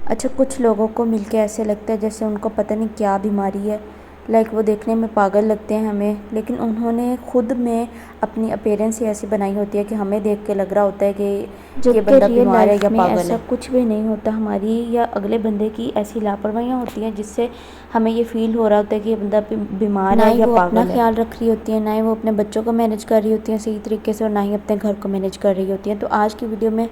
اچھا، کچھ لوگوں کو مل کے ایسے لگتا ہے جیسے ان کو پتہ نہیں کیا بیماری ہے، وہ دیکھنے میں پاگل لگتے ہیں ہمیں، لیکن انہوں نے خود میں اپنی اپیرنس ہی ایسی بنائی ہوتی ہے کہ ہمیں دیکھ کے لگ رہا ہوتا ہے کہ یہ بندہ بیمار ہے یا پاگل ہے۔ ایسا کچھ بھی نہیں ہوتا، ہماری یا اگلے بندے کی ایسی لاپرواہیاں ہوتی ہیں جس سے ہمیں یہ فیل ہو رہا ہوتا ہے کہ یہ بندہ بیمار ہے یا پاگل ہے۔ نہ ہی وہ اپنا خیال رکھ رہی ہوتی ہیں، نہ ہی وہ اپنے بچوں کو مینیج کر رہی ہوتی ہیں صحیح طریقے سے، اور نہ ہی اپنے گھر کو مینیج کر رہی ہوتی ہیں۔ تو آج کی ویڈیو میں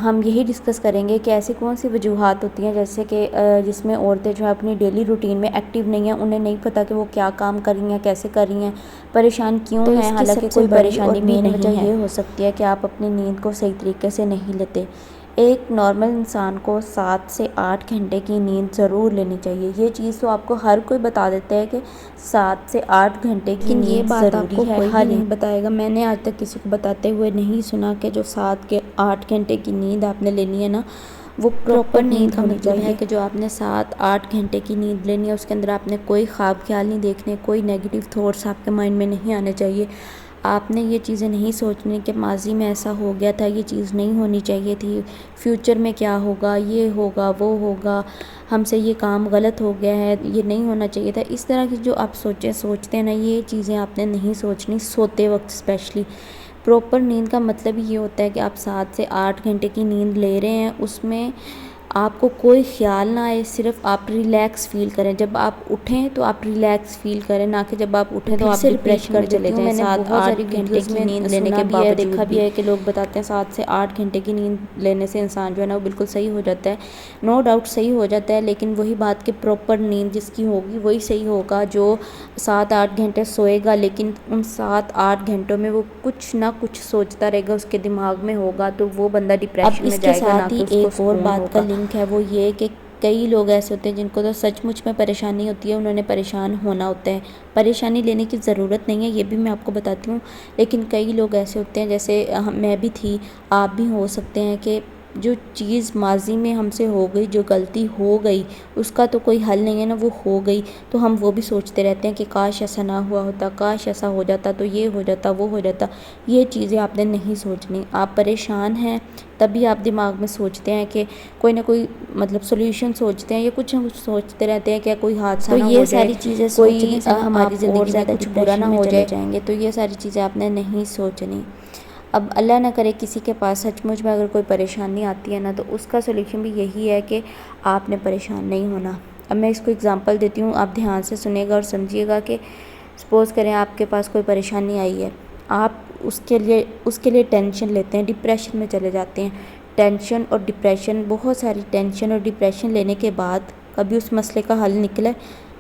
ہم یہی ڈسکس کریں گے کہ ایسی کون سی وجوہات ہوتی ہیں جیسے کہ جس میں عورتیں جو ہے اپنی ڈیلی روٹین میں ایکٹیو نہیں ہیں، انہیں نہیں پتہ کہ وہ کیا کام کر رہی ہیں، کیسے کر رہی ہیں، پریشان کیوں ہیں، حالانکہ کوئی پریشانی بھی نہیں ہے۔ وجہ یہ ہو سکتی ہے کہ آپ اپنی نیند کو صحیح طریقے سے نہیں لیتے۔ ایک نارمل انسان کو 7 سے 8 گھنٹے کی نیند ضرور لینی چاہیے۔ یہ چیز تو آپ کو ہر کوئی بتا دیتا ہے کہ 7 سے 8 گھنٹے کی نیند ضروری ہے، ہر نہیں بتائے گا۔ میں نے آج تک کسی کو بتاتے ہوئے نہیں سنا کہ جو 7 کے 8 گھنٹے کی نیند آپ نے لینی ہے نا، وہ پراپر نیند ہونی چاہیے، کہ جو آپ نے 7-8 گھنٹے کی نیند لینی ہے اس کے اندر آپ نے کوئی خواب خیال نہیں دیکھنے، کوئی نیگیٹو تھاٹس آپ کے مائنڈ میں نہیں آنے چاہیے۔ آپ نے یہ چیزیں نہیں سوچنی کہ ماضی میں ایسا ہو گیا تھا، یہ چیز نہیں ہونی چاہیے تھی، فیوچر میں کیا ہوگا، یہ ہوگا وہ ہوگا، ہم سے یہ کام غلط ہو گیا ہے، یہ نہیں ہونا چاہیے تھا۔ اس طرح کی جو آپ سوچتے ہیں نا، یہ چیزیں آپ نے نہیں سوچنی، سوتے وقت اسپیشلی۔ پراپر نیند کا مطلب یہ ہوتا ہے کہ آپ 7 سے 8 گھنٹے کی نیند لے رہے ہیں، اس میں آپ کو کوئی خیال نہ آئے، صرف آپ ریلیکس فیل کریں۔ جب آپ اٹھیں تو آپ ریلیکس فیل کریں، نہ کہ جب آپ اٹھیں تو آپ ڈپریشن میں چلے جائیں۔ 7-8 گھنٹے کی نیند لینے کے باوجود دیکھا بھی ہے کہ لوگ بتاتے ہیں 7 سے 8 گھنٹے کی نیند لینے سے انسان جو ہے نا وہ بالکل صحیح ہو جاتا ہے۔ نو ڈاؤٹ صحیح ہو جاتا ہے، لیکن وہی بات کہ پراپر نیند جس کی ہوگی وہی صحیح ہوگا جو 7-8 گھنٹے سوئے گا، لیکن ان 7-8 گھنٹوں میں وہ کچھ نہ کچھ سوچتا رہے گا، اس کے دماغ میں ہوگا، تو وہ بندہ ڈپریشن میں جائے گا، نہ کہ اس کو سکون ہوگا۔ ایک اور بات کا لنک ہے، وہ یہ کہ کئی لوگ ایسے ہوتے ہیں جن کو تو سچ مچ میں پریشانی ہوتی ہے، انہوں نے پریشان ہونا ہوتا ہے۔ پریشانی لینے کی ضرورت نہیں ہے، یہ بھی میں آپ کو بتاتی ہوں، لیکن کئی لوگ ایسے ہوتے ہیں، جیسے میں بھی تھی، آپ بھی ہو سکتے ہیں، کہ جو چیز ماضی میں ہم سے ہو گئی، جو غلطی ہو گئی، اس کا تو کوئی حل نہیں ہے نا، وہ ہو گئی، تو ہم وہ بھی سوچتے رہتے ہیں کہ کاش ایسا نہ ہوا ہوتا، کاش ایسا ہو جاتا تو یہ ہو جاتا، وہ ہو جاتا۔ یہ چیزیں آپ نے نہیں سوچنی۔ آپ پریشان ہیں تبھی آپ دماغ میں سوچتے ہیں کہ کوئی نہ کوئی سولوشن سوچتے ہیں، یا کچھ نہ کچھ سوچتے رہتے ہیں کہ کوئی حادثہ نہ ہو جائے، یہ ساری چیزیں کوئی ہماری زندگی میں کچھ برا نہ ہو جائے تو یہ ساری چیزیں آپ نے نہیں سوچنی۔ اب اللہ نہ کرے کسی کے پاس سچ مچ میں اگر کوئی پریشانی آتی ہے نا، تو اس کا سولوشن بھی یہی ہے کہ آپ نے پریشان نہیں ہونا۔ اب میں اس کو اگزامپل دیتی ہوں، آپ دھیان سے سنیے گا اور سمجھیے گا کہ سپوز کریں آپ کے پاس کوئی پریشانی آئی ہے، آپ اس کے لیے ٹینشن لیتے ہیں، ڈپریشن میں چلے جاتے ہیں۔ ٹینشن اور ڈپریشن، بہت ساری ٹینشن اور ڈپریشن لینے کے بعد کبھی اس مسئلے کا حل نکلا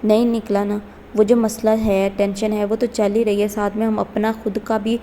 نہیں نکلا نا۔ وہ جو مسئلہ ہے، ٹینشن ہے، وہ تو چل ہی رہی ہے، ساتھ میں ہم اپنا خود کا بھی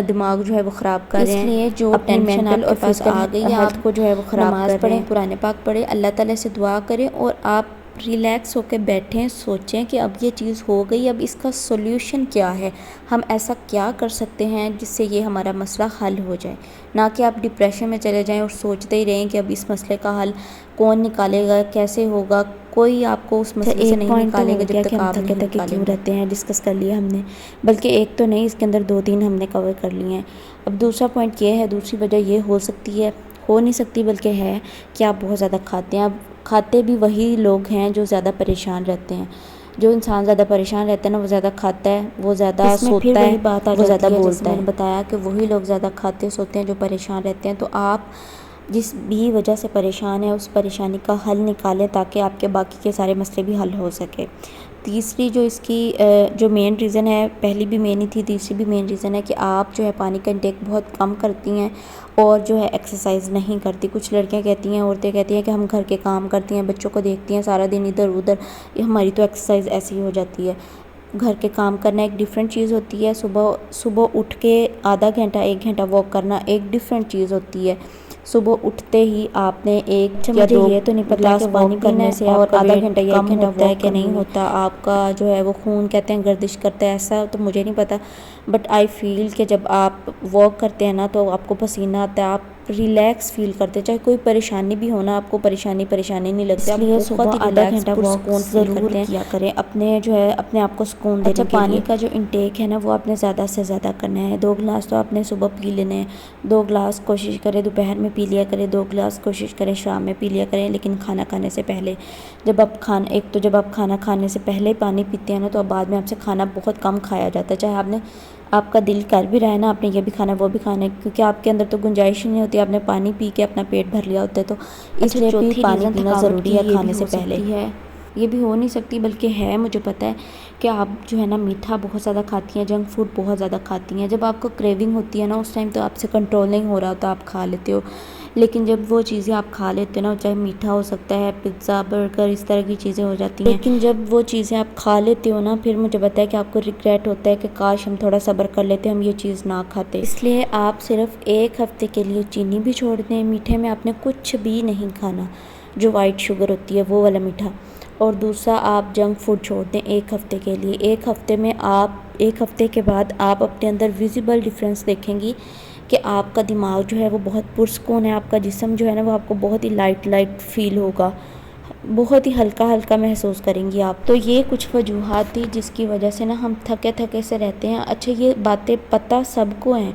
دماغ جو ہے وہ خراب کر رہے ہیں۔ اس لیے جو ٹینشن آپ کے پاس آ گئی ہے، آپ کو جو ہے وہ خراب کر رہے ہیں۔ نماز پڑھیں، قرآن پاک پڑھیں، اللہ تعالیٰ سے دعا کریں، اور آپ ریلیکس ہو کے بیٹھیں، سوچیں کہ اب یہ چیز ہو گئی، اب اس کا سولوشن کیا ہے، ہم ایسا کیا کر سکتے ہیں جس سے یہ ہمارا مسئلہ حل ہو جائے۔ نہ کہ آپ ڈپریشن میں چلے جائیں اور سوچتے ہی رہیں کہ اب اس مسئلے کا حل کون نکالے گا، کیسے ہوگا، کوئی آپ کو اس مسئلے سے نہیں نکالے گا جب تک آپ نہیں نکالیں۔ کیوں رہتے ہیں ڈسکس کر لیا ہم نے، بلکہ ایک تو نہیں، اس کے اندر 2-3 ہم نے کور کر لیے ہیں۔ اب دوسرا پوائنٹ یہ ہے، دوسری وجہ یہ ہو سکتی ہے، ہو نہیں سکتی بلکہ ہے، کہ آپ بہت زیادہ کھاتے ہیں۔ اب کھاتے بھی وہی لوگ ہیں جو زیادہ پریشان رہتے ہیں۔ جو انسان زیادہ پریشان رہتا ہے نا، وہ زیادہ کھاتا ہے، وہ زیادہ سوتا ہے، وہ زیادہ بولتا ہے۔ میں نے بتایا کہ وہی لوگ زیادہ کھاتے سوتے ہیں جو پریشان رہتے ہیں۔ تو آپ جس بھی وجہ سے پریشان ہیں، اس پریشانی کا حل نکالیں تاکہ آپ کے باقی کے سارے مسئلے بھی حل ہو سکے۔ تیسری جو اس کی جو مین ریزن ہے، پہلی بھی مین ہی تھی، تیسری بھی مین ریزن ہے کہ آپ جو ہے پانی کا انٹیک بہت کم کرتی ہیں، اور جو ہے ایکسرسائز نہیں کرتی۔ کچھ لڑکیاں کہتی ہیں، عورتیں کہتی ہیں کہ ہم گھر کے کام کرتی ہیں، بچوں کو دیکھتی ہیں سارا دن ادھر ادھر، ہماری تو ایکسرسائز ایسی ہو جاتی ہے۔ گھر کے کام کرنا ایک ڈیفرنٹ چیز ہوتی ہے، صبح اٹھ کے آدھا گھنٹہ 1 گھنٹہ واک کرنا ایک ڈیفرنٹ چیز ہوتی ہے۔ صبح اٹھتے ہی آپ نے 1 یا 2 یہ تو نہیں پتا کہ پانی پینے سے اور آدھا گھنٹہ یا 1 گھنٹہ ہوتا ہے کہ نہیں ہوتا، آپ کا جو ہے وہ خون کہتے ہیں گردش کرتا ہے، ایسا تو مجھے نہیں پتا، بٹ آئی فیل کہ جب آپ واک کرتے ہیں نا تو آپ کو پسینہ آتا ہے، آپ ریلیکس فیل کرتے ہیں، چاہے کوئی پریشانی بھی ہونا آپ کو پریشانی نہیں لگتی، اس لیے صبح آدھا گھنٹہ واک ضرور کیا کریں اپنے جو ہے اپنے آپ کو سکون دینے کے لیے۔ پانی کا جو انٹیک ہے نا وہ آپ نے زیادہ سے زیادہ کرنا ہے، 2 گلاس تو آپ نے صبح پی لینے ہیں، 2 گلاس کوشش کریں دوپہر میں پی لیا کریں، 2 گلاس کوشش کریں شام میں پی لیا کریں، لیکن کھانا کھانے سے پہلے۔ جب آپ کھانا کھانے سے پہلے پانی پیتے ہیں نا تو اب بعد میں آپ سے کھانا بہت کم کھایا جاتا ہے، چاہے آپ کا دل کر بھی رہا ہے نا آپ نے یہ بھی کھانا وہ بھی کھانا ہے، کیونکہ آپ کے اندر تو گنجائش ہی نہیں ہوتی، آپ نے پانی پی کے اپنا پیٹ بھر لیا ہوتا ہے، تو اس لیے بھی پانی پینا ضروری ہے کھانے سے پہلے۔ یہ بھی ہو نہیں سکتی بلکہ ہے، مجھے پتہ ہے کہ آپ جو ہے نا میٹھا بہت زیادہ کھاتی ہیں، جنک فوڈ بہت زیادہ کھاتی ہیں، جب آپ کو کریونگ ہوتی ہے نا اس ٹائم تو آپ سے کنٹرول نہیں ہو رہا ہوتا، آپ کھا لیتے ہو، لیکن جب وہ چیزیں آپ کھا لیتے ہو نا، چاہے میٹھا ہو سکتا ہے، پزا برگر اس طرح کی چیزیں ہو جاتی ہیں، لیکن جب وہ چیزیں آپ کھا لیتے ہو نا پھر مجھے پتہ ہے کہ آپ کو ریگریٹ ہوتا ہے کہ کاش ہم تھوڑا صبر کر لیتے، ہم یہ چیز نہ کھاتے۔ اس لیے آپ صرف 1 ہفتے کے لیے چینی بھی چھوڑ دیں، میٹھے میں آپ نے کچھ بھی نہیں کھانا، جو وائٹ شوگر ہوتی ہے وہ والا میٹھا، اور دوسرا آپ جنک فوڈ چھوڑ دیں 1 ہفتے کے لیے۔ 1 ہفتے کے بعد آپ اپنے اندر ویزیبل ڈفرینس دیکھیں گی کہ آپ کا دماغ جو ہے وہ بہت پرسکون ہے، آپ کا جسم جو ہے نا وہ آپ کو بہت ہی لائٹ فیل ہوگا، بہت ہی ہلکا محسوس کریں گی آپ۔ تو یہ کچھ وجوہات تھی جس کی وجہ سے نا ہم تھکے سے رہتے ہیں۔ اچھا یہ باتیں پتہ سب کو ہیں،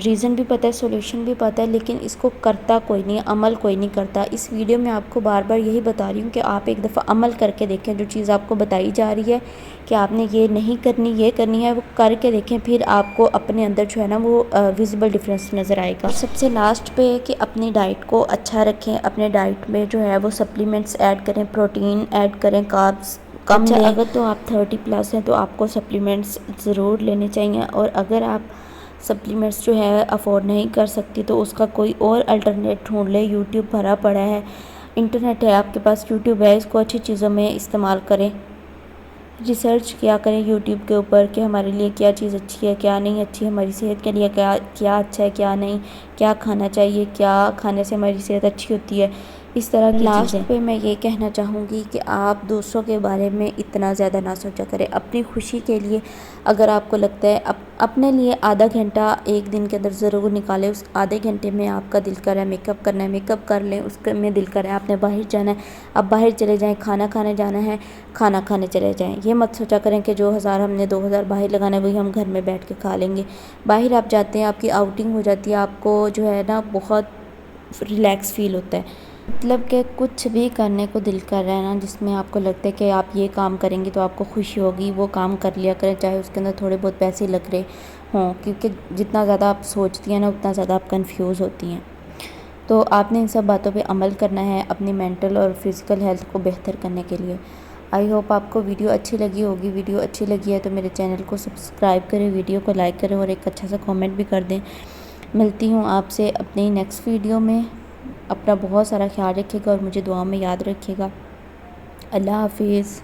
ریزن بھی پتہ ہے، سولوشن بھی پتہ ہے، لیکن اس کو کرتا کوئی نہیں، عمل کوئی نہیں کرتا۔ اس ویڈیو میں آپ کو بار بار یہی بتا رہی ہوں کہ آپ ایک دفعہ عمل کر کے دیکھیں، جو چیز آپ کو بتائی جا رہی ہے کہ آپ نے یہ نہیں کرنی یہ کرنی ہے، وہ کر کے دیکھیں، پھر آپ کو اپنے اندر جو ہے نا وہ ویزیبل ڈفرینس نظر آئے گا۔ اور سب سے لاسٹ پہ کہ اپنی ڈائٹ کو اچھا رکھیں، اپنے ڈائٹ میں جو ہے وہ سپلیمنٹس ایڈ کریں، پروٹین ایڈ کریں، کاربس کم لیں۔ اگر تو آپ 30+ ہیں تو آپ کو سپلیمنٹس ضرور لینے چاہیے، اور اگر آپ سپلیمنٹس جو ہے افورڈ نہیں کر سکتی تو اس کا کوئی اور الٹرنیٹ ڈھونڈ لیں، یوٹیوب بھرا پڑا ہے، انٹرنیٹ ہے آپ کے پاس، یوٹیوب ہے، اس کو اچھی چیزوں میں استعمال کریں، ریسرچ کیا کریں یوٹیوب کے اوپر کہ ہمارے لیے کیا چیز اچھی ہے کیا نہیں اچھی، ہماری صحت کے لیے کیا اچھا ہے کیا نہیں، کیا کھانا چاہیے، کیا کھانے سے ہماری صحت اچھی ہوتی ہے، اس طرح کی چیزیں۔ لاسٹ پہ میں یہ کہنا چاہوں گی کہ آپ دوسروں کے بارے میں اتنا زیادہ نہ سوچا کریں، اپنی خوشی کے لیے اگر آپ کو لگتا ہے اپنے لیے آدھا گھنٹہ ایک دن کے اندر ضرور نکالیں، اس آدھے گھنٹے میں آپ کا دل کر رہا ہے میک اپ کرنا ہے میک اپ کر لیں، اس میں دل کر رہا ہے آپ نے باہر جانا ہے آپ باہر چلے جائیں، کھانا کھانے جانا ہے کھانا کھانے چلے جائیں، یہ مت سوچا کریں کہ جو ہم نے 2000 باہر لگانا ہے وہی ہم گھر میں بیٹھ کے کھا لیں گے۔ باہر آپ جاتے ہیں، آپ کی آؤٹنگ ہو جاتی ہے، آپ کو جو ہے نا بہت ریلیکس فیل ہوتا ہے، مطلب کہ کچھ بھی کرنے کو دل کر رہا ہے نا جس میں آپ کو لگتا ہے کہ آپ یہ کام کریں گے تو آپ کو خوشی ہوگی، وہ کام کر لیا کریں، چاہے اس کے اندر تھوڑے بہت پیسے لگ رہے ہوں، کیونکہ جتنا زیادہ آپ سوچتی ہیں نا اتنا زیادہ آپ کنفیوز ہوتی ہیں۔ تو آپ نے ان سب باتوں پہ عمل کرنا ہے اپنی مینٹل اور فزیکل ہیلتھ کو بہتر کرنے کے لیے۔ آئی ہوپ آپ کو ویڈیو اچھی لگی ہوگی، ویڈیو اچھی لگی ہے تو میرے چینل کو سبسکرائب کریں، ویڈیو کو لائک کریں اور ایک اچھا سا کامنٹ بھی کر دیں۔ ملتی ہوں آپ سے اپنی نیکسٹ ویڈیو میں، اپنا بہت سارا خیال رکھیے گا اور مجھے دعاؤں میں یاد رکھیے گا۔ اللہ حافظ۔